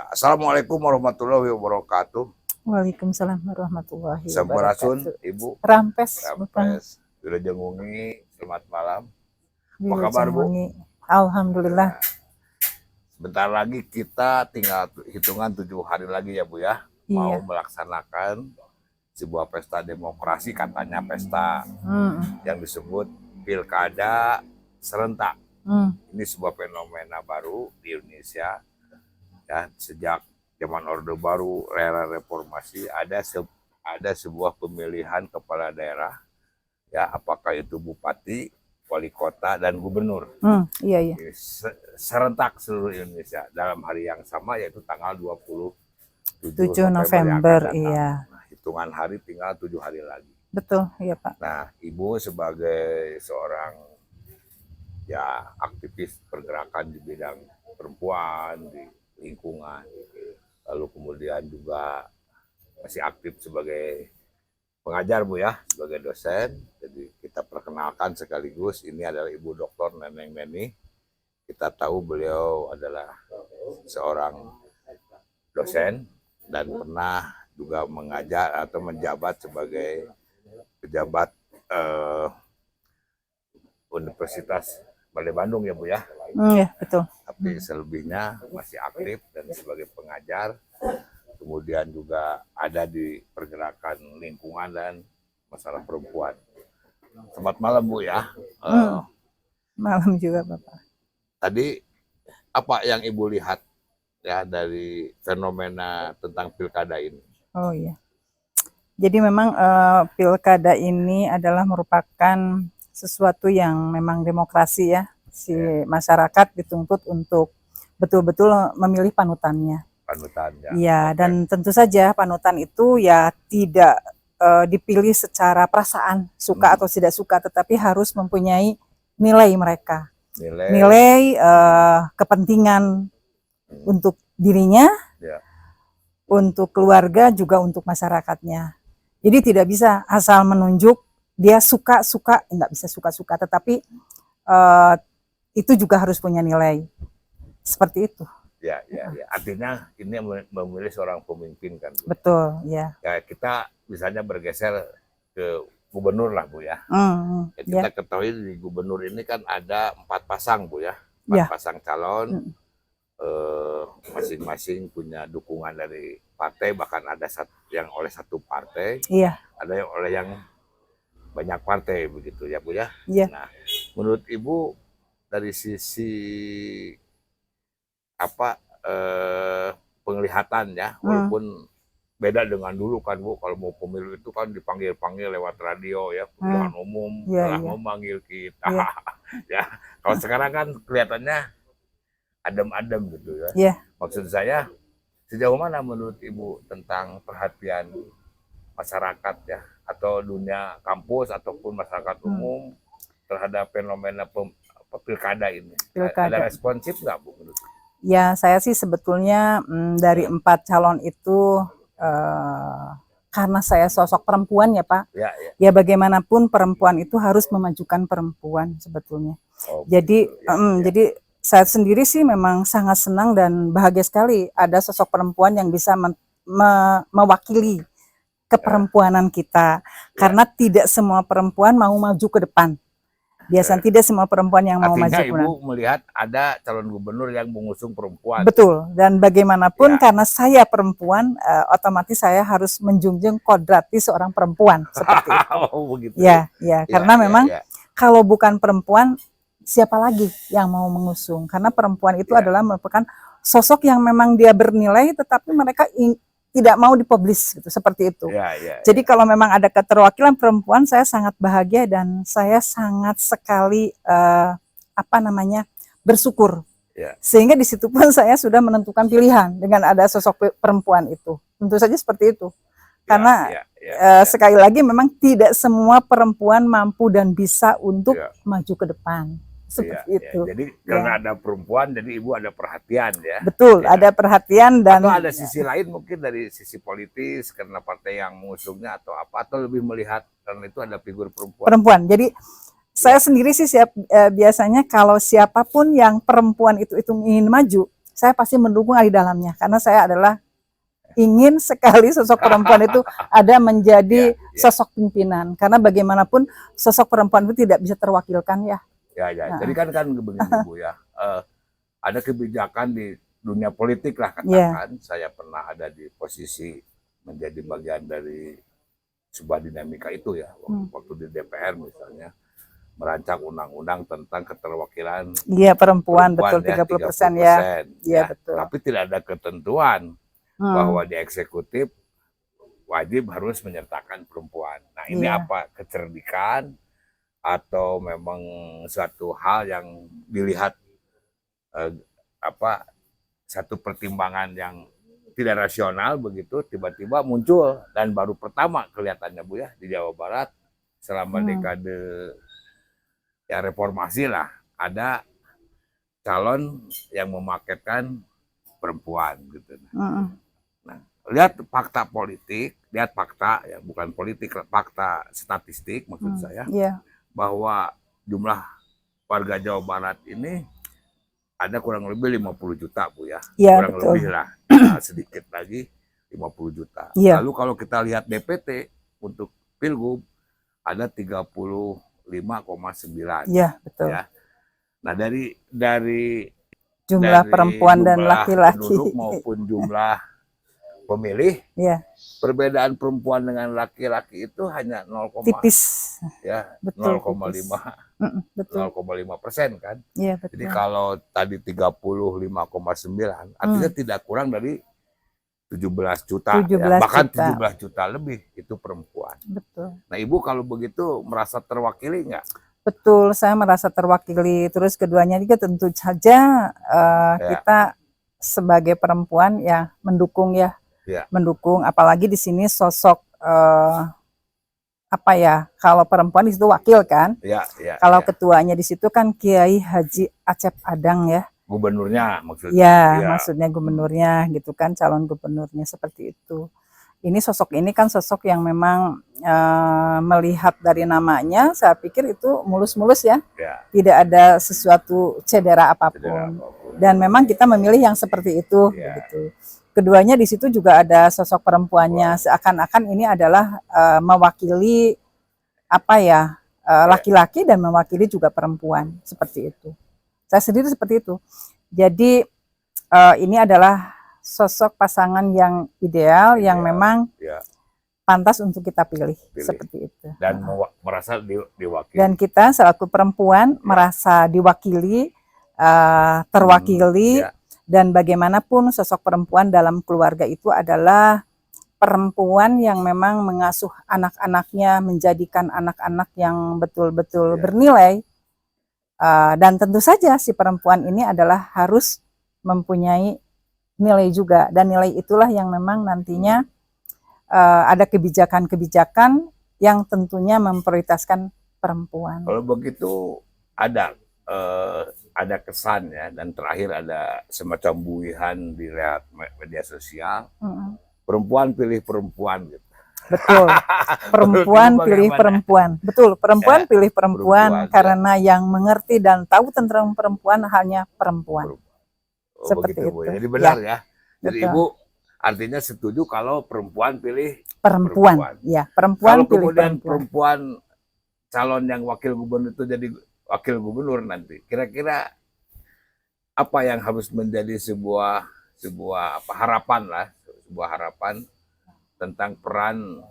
Assalamualaikum warahmatullahi wabarakatuh. Waalaikumsalam warahmatullahi Sampurasun, wabarakatuh. Ibu. Rampes, Bapak. Rampes, Wilujengungi, selamat malam. Apa Wilujeng kabar, Bu? Wangi. Alhamdulillah. Sebentar lagi kita tinggal hitungan 7 hari lagi ya, Bu ya. Mau Iya. melaksanakan sebuah pesta demokrasi, katanya pesta yang disebut Pilkada Serentak. Ini sebuah fenomena baru di Indonesia. Ya, sejak zaman Orde Baru, era reformasi, ada sebuah pemilihan kepala daerah, ya, apakah itu bupati, wali kota, dan gubernur. Iya. Serentak seluruh Indonesia dalam hari yang sama, yaitu tanggal 7 November, iya. Nah, hitungan hari tinggal 7 hari lagi. Betul, iya Pak. Nah, Ibu sebagai seorang ya aktivis pergerakan di bidang perempuan, di lingkungan, lalu kemudian juga masih aktif sebagai pengajar, Bu ya, sebagai dosen. Jadi kita perkenalkan sekaligus, ini adalah Ibu Dr. Neneng Neni. Kita tahu beliau adalah seorang dosen dan pernah juga mengajar atau menjabat sebagai pejabat Universitas Balai Bandung ya, Bu ya. Iya, betul. Tapi selebihnya masih aktif dan sebagai pengajar, kemudian juga ada di pergerakan lingkungan dan masalah perempuan. Selamat malam, Bu ya. Malam juga Bapak. Tadi apa yang Ibu lihat ya dari fenomena tentang pilkada ini? Oh iya. Jadi memang pilkada ini adalah merupakan sesuatu yang memang demokrasi ya. Si masyarakat dituntut untuk betul-betul memilih panutannya. Panutannya. Iya, dan tentu saja panutan itu ya tidak dipilih secara perasaan, suka atau tidak suka, tetapi harus mempunyai nilai mereka. Nilai kepentingan untuk dirinya, untuk keluarga, juga untuk masyarakatnya. Jadi tidak bisa asal menunjuk dia suka-suka, nggak bisa suka-suka, tetapi itu juga harus punya nilai. Seperti itu. Ya. Artinya ini memilih seorang pemimpin kan, Bu? Betul, ya. Ya, kita misalnya bergeser ke gubernur lah, Bu ya. Kita ketahui di gubernur ini kan ada 4 pasang, Bu ya. 4 pasang calon. Masing-masing punya dukungan dari partai, bahkan ada yang oleh satu partai, ada yang oleh yang banyak partai, begitu ya, Bu ya. Nah, menurut Ibu dari sisi apa penglihatan ya, walaupun beda dengan dulu kan, Bu, kalau mau pemilu itu kan dipanggil-panggil lewat radio ya, pemilihan umum, telah memanggil kita. Ya, kalau sekarang kan kelihatannya adem-adem gitu ya. Maksud saya, sejauh mana menurut Ibu tentang perhatian masyarakat ya, atau dunia kampus ataupun masyarakat umum terhadap fenomena pilkada ini? Ada responsif nggak, Bu, menurut Ibu? Ya, saya sih sebetulnya dari 4 calon itu karena saya sosok perempuan ya Pak. Ya bagaimanapun perempuan itu harus memajukan perempuan sebetulnya. Jadi saya sendiri sih memang sangat senang dan bahagia sekali ada sosok perempuan yang bisa mewakili keperempuanan kita. Karena tidak semua perempuan mau maju ke depan. Biasanya tidak semua perempuan yang mau maju. Artinya Ibu melihat ada calon gubernur yang mengusung perempuan. Betul, dan bagaimanapun karena saya perempuan, otomatis saya harus menjunjung kodrati seorang perempuan seperti itu. Begitu. Karena memang kalau bukan perempuan, siapa lagi yang mau mengusung? Karena perempuan itu adalah merupakan sosok yang memang dia bernilai, tetapi mereka tidak mau dipublish gitu, seperti itu. Jadi kalau memang ada keterwakilan perempuan, saya sangat bahagia dan saya sangat sekali bersyukur. Sehingga di situ pun saya sudah menentukan pilihan dengan ada sosok perempuan itu. Tentu saja seperti itu. Karena sekali lagi memang tidak semua perempuan mampu dan bisa untuk maju ke depan. Seperti itu. Jadi karena ada perempuan, jadi Ibu ada perhatian ya. Betul, ada perhatian dan atau ada sisi lain mungkin dari sisi politis karena partai yang mengusungnya atau apa, atau lebih melihat karena itu ada figur perempuan. Perempuan. Jadi saya sendiri sih biasanya kalau siapapun yang perempuan itu ingin maju, saya pasti mendukung di dalamnya karena saya adalah ingin sekali sosok perempuan itu ada menjadi sosok pimpinan karena bagaimanapun sosok perempuan itu tidak bisa terwakilkan ya. Nah. Jadi kan begini Bu ya, ada kebijakan di dunia politik lah katakan, saya pernah ada di posisi menjadi bagian dari sebuah dinamika itu ya, waktu di DPR misalnya merancang undang-undang tentang keterwakilan perempuan betul ya, 30% ya. Iya betul. Tapi tidak ada ketentuan bahwa di eksekutif wajib harus menyertakan perempuan. Nah ini apa kecerdikan atau memang suatu hal yang dilihat satu pertimbangan yang tidak rasional begitu tiba-tiba muncul dan baru pertama kelihatannya Bu ya di Jawa Barat selama dekade ya reformasi lah ada calon yang memaketkan perempuan gitu. Nah, lihat fakta politik, lihat fakta ya bukan politik, fakta statistik maksud saya bahwa jumlah warga Jawa Barat ini ada kurang lebih 50 juta Bu ya, kurang betul. Lebih lah sedikit lagi 50 juta. Lalu kalau kita lihat DPT untuk Pilgub ada 35,9. Iya, betul. Ya. Nah, dari jumlah perempuan dan laki-laki maupun jumlah pemilih, perbedaan perempuan dengan laki-laki itu hanya 0, tipis. Ya, 0,5% kan. Iya, betul. Jadi kalau tadi 35,9 artinya tidak kurang dari 17 juta, 17 ya. Bahkan juta. 17 juta lebih itu perempuan. Betul. Nah Ibu kalau begitu merasa terwakili nggak? Betul, saya merasa terwakili. Terus keduanya juga tentu saja kita sebagai perempuan ya mendukung mendukung. Apalagi di sini sosok kalau perempuan di situ wakil kan? Kalau ketuanya di situ kan Kiai Haji Acep Adang ya. Gubernurnya maksudnya. Ya, maksudnya gubernurnya gitu kan, calon gubernurnya seperti itu. Ini sosok ini kan sosok yang memang melihat dari namanya, saya pikir itu mulus-mulus ya. Tidak ada sesuatu cedera apapun. Dan memang kita memilih yang seperti itu. Begitu. Keduanya di situ juga ada sosok perempuannya, seakan-akan ini adalah mewakili laki-laki dan mewakili juga perempuan seperti itu. Saya sendiri seperti itu. Jadi ini adalah sosok pasangan yang ideal, yang memang pantas untuk kita pilih. Seperti itu. Dan merasa diwakili. Dan kita selaku perempuan merasa diwakili, terwakili, dan bagaimanapun sosok perempuan dalam keluarga itu adalah perempuan yang memang mengasuh anak-anaknya, menjadikan anak-anak yang betul-betul bernilai. Dan tentu saja si perempuan ini adalah harus mempunyai nilai juga, dan nilai itulah yang memang nantinya ada kebijakan-kebijakan yang tentunya memprioritaskan perempuan. Kalau begitu ada kesan ya, dan terakhir ada semacam buihan di media sosial, perempuan pilih perempuan gitu. Betul, perempuan pilih perempuan. Betul, perempuan pilih perempuan karena yang mengerti dan tahu tentang perempuan hanya perempuan. Seperti begitu, itu. Jadi benar ya. Jadi Ibu artinya setuju kalau perempuan pilih perempuan. Ya, perempuan kalau pilih kemudian perempuan calon yang wakil gubernur itu jadi wakil gubernur nanti, kira-kira apa yang harus menjadi sebuah harapan lah, sebuah harapan tentang peran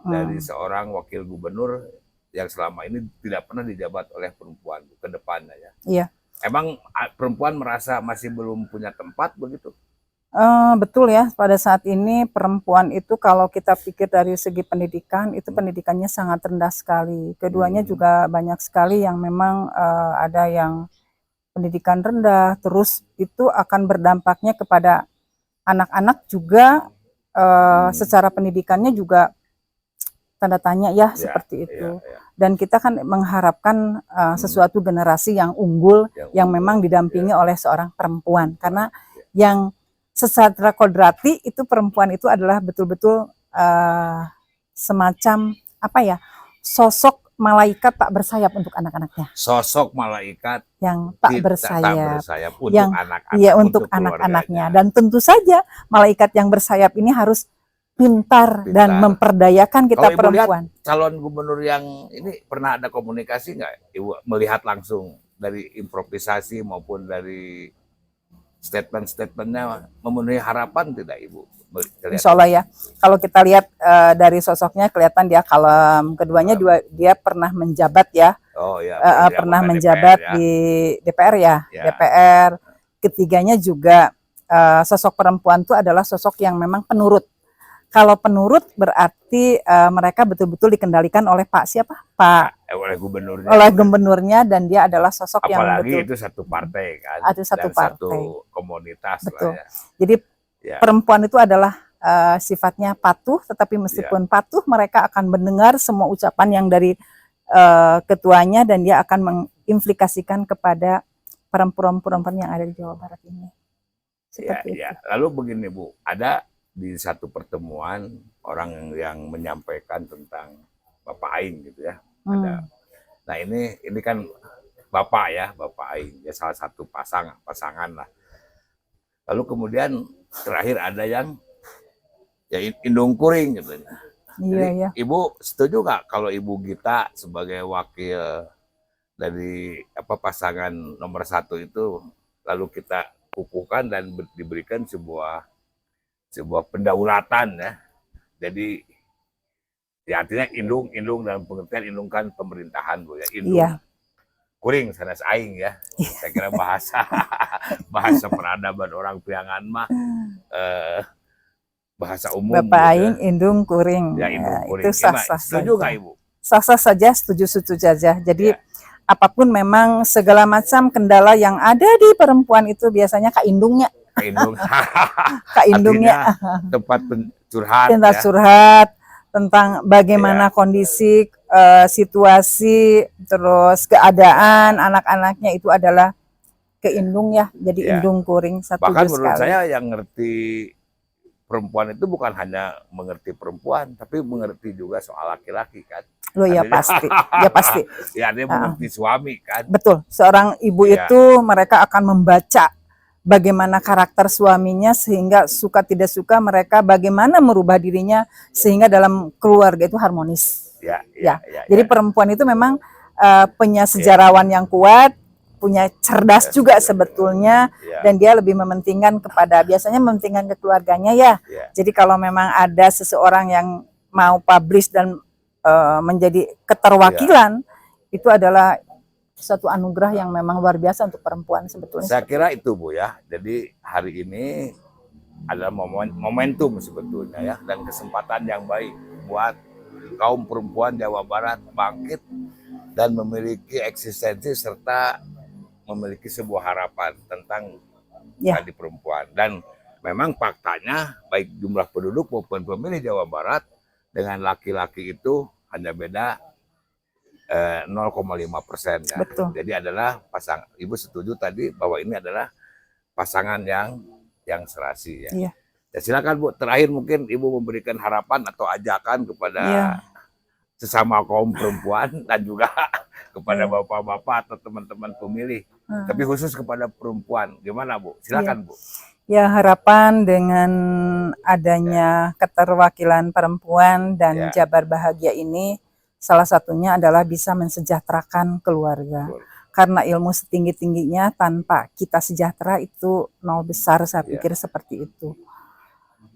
dari seorang wakil gubernur yang selama ini tidak pernah dijabat oleh perempuan ke depannya ya. Iya. Emang perempuan merasa masih belum punya tempat begitu? Betul ya, pada saat ini perempuan itu kalau kita pikir dari segi pendidikan, itu pendidikannya sangat rendah sekali. Keduanya juga banyak sekali yang memang ada yang pendidikan rendah, terus itu akan berdampaknya kepada anak-anak juga. Secara pendidikannya juga tanda tanya ya, seperti itu. Dan kita kan mengharapkan sesuatu generasi yang unggul, yang memang didampingi oleh seorang perempuan, karena yang secara kodrati itu perempuan itu adalah betul-betul semacam sosok malaikat tak bersayap untuk anak-anaknya. Sosok malaikat yang tak bersayap, untuk yang anak-anak, ya untuk anak-anaknya. Dan tentu saja malaikat yang bersayap ini harus pintar dan memperdayakan kita kalau perempuan. Ibu lihat calon gubernur yang ini pernah ada komunikasi nggak Ibu melihat langsung dari improvisasi maupun dari statement-statementnya memenuhi harapan tidak Ibu? Insya Allah ya. Kalau kita lihat dari sosoknya kelihatan dia kalem. Keduanya dia pernah menjabat ya. Oh ya. Pernah menjabat DPR, ya. Di DPR ya. DPR. Ketiganya juga sosok perempuan itu adalah sosok yang memang penurut. Kalau penurut berarti mereka betul-betul dikendalikan oleh Pak siapa? Oleh gubernurnya. Oleh gubernurnya, dan dia adalah sosok apalagi yang betul. Apalagi itu satu partai kan. Itu satu partai. Satu komunitas. Betul. Lah ya. Jadi perempuan itu adalah sifatnya patuh, tetapi meskipun patuh mereka akan mendengar semua ucapan yang dari ketuanya, dan dia akan mengimplikasikan kepada perempuan-perempuan yang ada di Jawa Barat ini. Seperti itu. Lalu begini Bu, ada di satu pertemuan orang yang menyampaikan tentang Bapak Aing gitu ya. Ada. Nah ini kan Bapak ya, Bapak Aing ya, salah satu pasangan lah. Lalu kemudian terakhir ada yang ya Indung Kuring gitu. Jadi, Ibu setuju nggak kalau Ibu Gita sebagai wakil dari pasangan nomor 1 itu lalu kita kukuhkan dan diberikan sebuah pendaulatan ya. Jadi ya artinya indung dalam pengertian indung kan pemerintahan Bu ya. Indung Kuring sanes aing ya. Saya kira bahasa peradaban orang Priangan mah bahasa umum. Bapak Aing indung kuring. Ya, indung kuring. Itu sah-sah setuju nggak Ibu? Sah-sah saja, setuju saja. Jadi apapun memang segala macam kendala yang ada di perempuan itu biasanya kaindungnya. Kaindungnya. Tempat curhat. Tempat curhat tentang bagaimana kondisi, situasi, terus keadaan anak-anaknya itu adalah keindung ya. Jadi indung kuring satu. Bahkan menurut saya yang ngerti perempuan itu bukan hanya mengerti perempuan, tapi mengerti juga soal laki-laki kan. Loh ya pasti, ya pasti. Ya dia mengerti suami kan. Betul, seorang ibu itu mereka akan membaca bagaimana karakter suaminya sehingga suka tidak suka mereka bagaimana merubah dirinya sehingga dalam keluarga itu harmonis. Jadi perempuan itu memang punya sejarawan yang kuat, punya cerdas juga sebetulnya, dan dia lebih mementingkan biasanya mementingkan ke keluarganya ya. Jadi kalau memang ada seseorang yang mau publish dan menjadi keterwakilan, itu adalah suatu anugerah yang memang luar biasa untuk perempuan sebetulnya. Saya kira itu Bu ya. Jadi hari ini adalah momentum sebetulnya ya, dan kesempatan yang baik buat kaum perempuan Jawa Barat bangkit dan memiliki eksistensi serta memiliki sebuah harapan tentang tadi perempuan. Dan memang faktanya baik jumlah penduduk maupun pemilih Jawa Barat dengan laki-laki itu hanya beda 0,5% ya. Betul. Jadi adalah Ibu setuju tadi bahwa ini adalah pasangan yang serasi ya. Ya silakan Bu, terakhir mungkin Ibu memberikan harapan atau ajakan kepada sesama kaum perempuan dan juga kepada bapak-bapak atau teman-teman pemilih. Tapi khusus kepada perempuan, gimana Bu? Silakan Bu. Ya harapan dengan adanya keterwakilan perempuan dan Jabar Bahagia ini, salah satunya adalah bisa mensejahterakan keluarga. Karena ilmu setinggi-tingginya tanpa kita sejahtera itu nol besar, saya pikir seperti itu.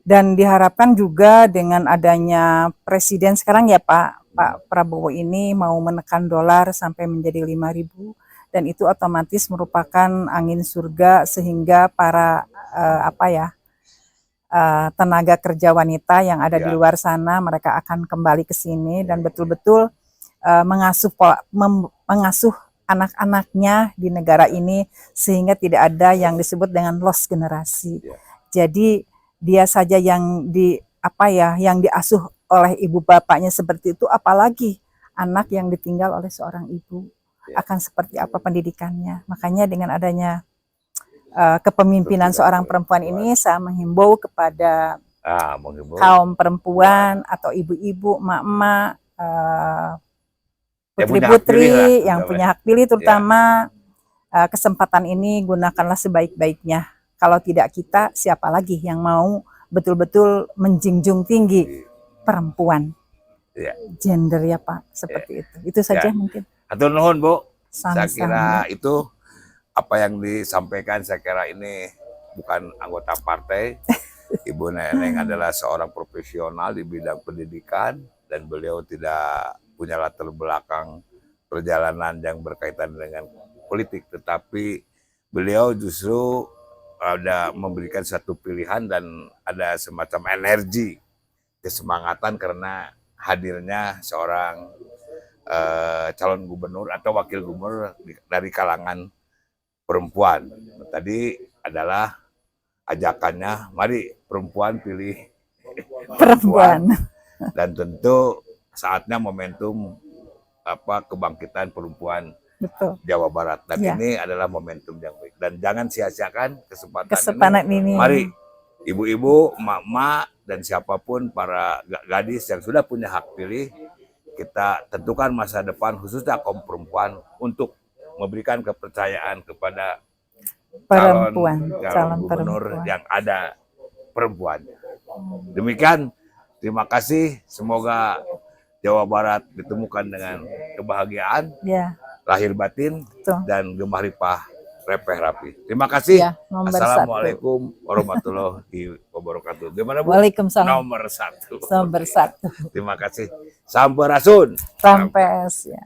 Dan diharapkan juga dengan adanya presiden sekarang ya Pak Prabowo ini mau menekan dolar sampai menjadi 5.000, dan itu otomatis merupakan angin surga sehingga para tenaga kerja wanita yang ada di luar sana mereka akan kembali ke sini dan betul-betul mengasuh anak-anaknya di negara ini sehingga tidak ada yang disebut dengan lost generasi. Jadi dia saja yang yang diasuh oleh ibu bapaknya seperti itu, apalagi anak yang ditinggal oleh seorang ibu akan seperti apa pendidikannya. Makanya dengan adanya kepemimpinan seorang perempuan ini, saya menghimbau kepada kaum perempuan atau ibu-ibu, emak-emak, putri-putri yang punya hak pilih, terutama kesempatan ini gunakanlah sebaik-baiknya. Kalau tidak kita, siapa lagi yang mau betul-betul menjunjung tinggi perempuan, gender ya Pak, seperti itu saja mungkin. Hatur nuhun Bu. Sama-sama. Saya kira itu apa yang disampaikan, saya kira ini bukan anggota partai. Ibu Neneng adalah seorang profesional di bidang pendidikan dan beliau tidak punya latar belakang perjalanan yang berkaitan dengan politik, tetapi beliau justru ada memberikan satu pilihan dan ada semacam energi, kesemangatan karena hadirnya seorang calon gubernur atau wakil gubernur dari kalangan perempuan. Tadi adalah ajakannya, mari perempuan pilih perempuan. Dan tentu saatnya momentum kebangkitan perempuan. Betul. Jawa Barat, dan ini adalah momentum yang baik dan jangan sia-siakan kesempatan ini. Mari ibu-ibu, emak-emak, dan siapapun para gadis yang sudah punya hak pilih, kita tentukan masa depan khususnya kaum perempuan untuk memberikan kepercayaan kepada calon gubernur yang ada perempuan. Demikian, terima kasih, semoga Jawa Barat ditemukan dengan kebahagiaan, lahir batin, dan gemah ripah repeh rapi. Terima kasih. Assalamualaikum warahmatullahi wabarakatuh. Gimana Bu? Waalaikumsalam. Nomor 1. Nomor 1. Terima kasih. Sampurasun. Sampes ya.